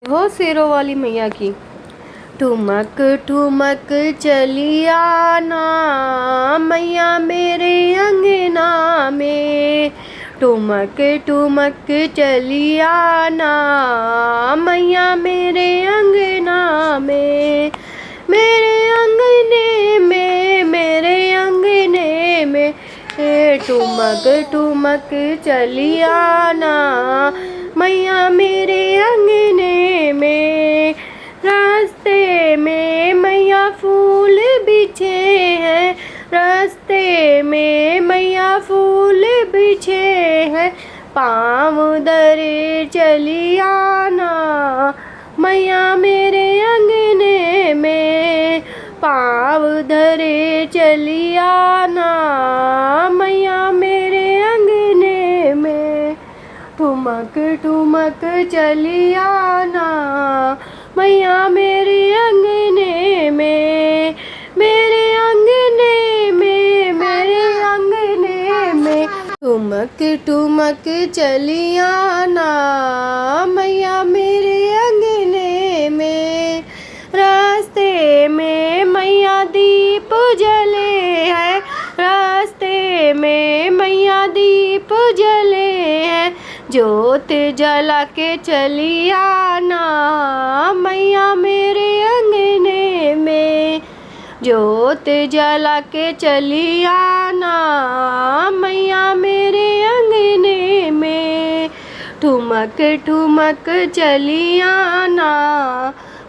हो शेरों वाली मैया की। ठुमक ठुमक चलिया ना मैया मेरे अंगना में। ठुमक ठुमक चलिया ना मैया मेरे अंगना में। मेरे अंगने में, मेरे अंगने में ठुमक ठुमक चलिया ना मैया मेरे अंगने में। रास्ते में मैया फूल बिछे हैं, रास्ते में मैया फूल बिछे हैं। पाँव दरे चली आना मैया मेरे अंगने में। पाँव धरे चली आना मैया मेरे अंगने में। ठुमक ठुमक चली आना मैया मेरे अंगने में। मेरे अंगने में, मेरे अंगने में ठुमक ठुमक चली आना मैया मेरे अंगने में। रास्ते में मैया दीप जले हैं, रास्ते में मैया दीप जले हैं। जोत जला के चली आना मैया मेरे अंगने में। जोत जला के चली आना मैया मेरे अंगने में। ठुमक ठुमक चली आना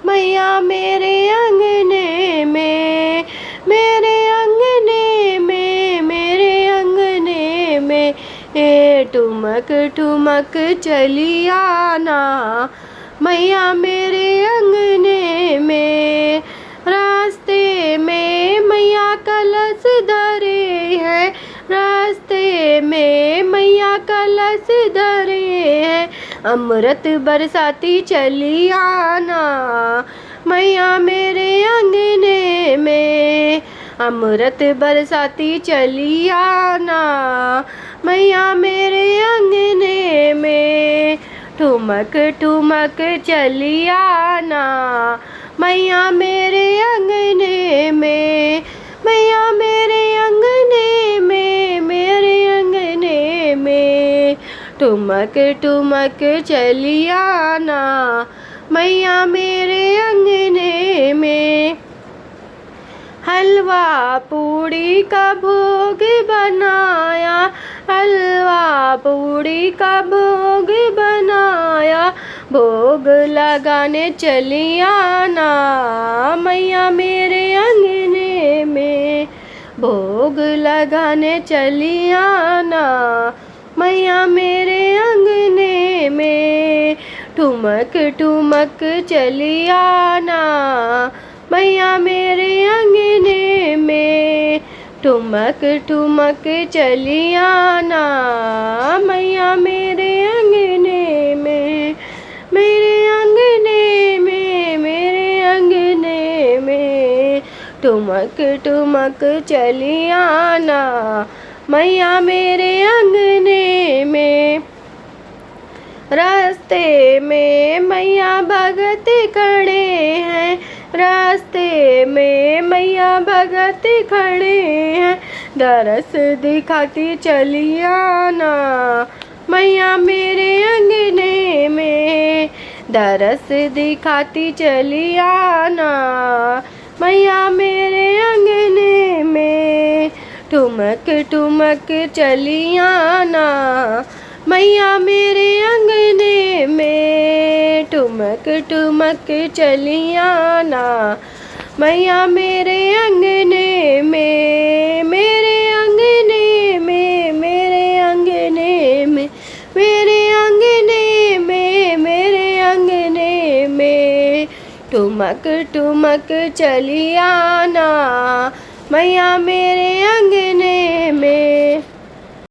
मैया मेरे अंगने में। मेरे अंगने में, मेरे अंगने में ठुमक ठुमक चली आना मैया मेरे अंगने में। रास्ते में मैया कलश धरे हैं, रास्ते में मैया कलश धरे हैं। अमृत बरसाती चली आना मैया मेरे अंगने में। अमृत बरसाती चली आना मैया मेरे अंगने में। ठुमक ठुमक चली आना मैया मेरे अंगने में। मैया मेरे अंगने में, मेरे अंगने में ठुमक ठुमक चली आना मैया मेरे अंगने में। हलवा पूड़ी का भोग बनाया, हलवा पूड़ी का भोग बनाया। भोग लगाने चली आना मैया मेरे अंगने में। भोग लगाने चली आना मैया मेरे अंगने में। ठुमक ठुमक चली आना मैया मेरे अंगने में। ठुमक ठुमक चली आना मैया मेरे अंगने में। मेरे अंगने में, मेरे अंगने में ठुमक ठुमक चली आना मैया मेरे अंगने में। रास्ते में मैया भगत खड़े हैं, रास्ते में मैया भगत खड़े हैं। दरस दिखाती चली आना मैया मेरे अंगने में। दरस दिखाती चली आना मैया मेरे अंगने में। ठुमक ठुमक चली आना मैया मेरे अंगने में। ठुमक ठुमक चली आना मैया मेरे अंगने में। मेरे अंगने में, मेरे अंगने में, मेरे अंगने में, मेरे अंगने में ठुमक ठुमक चली आना मैया मेरे अंगने में।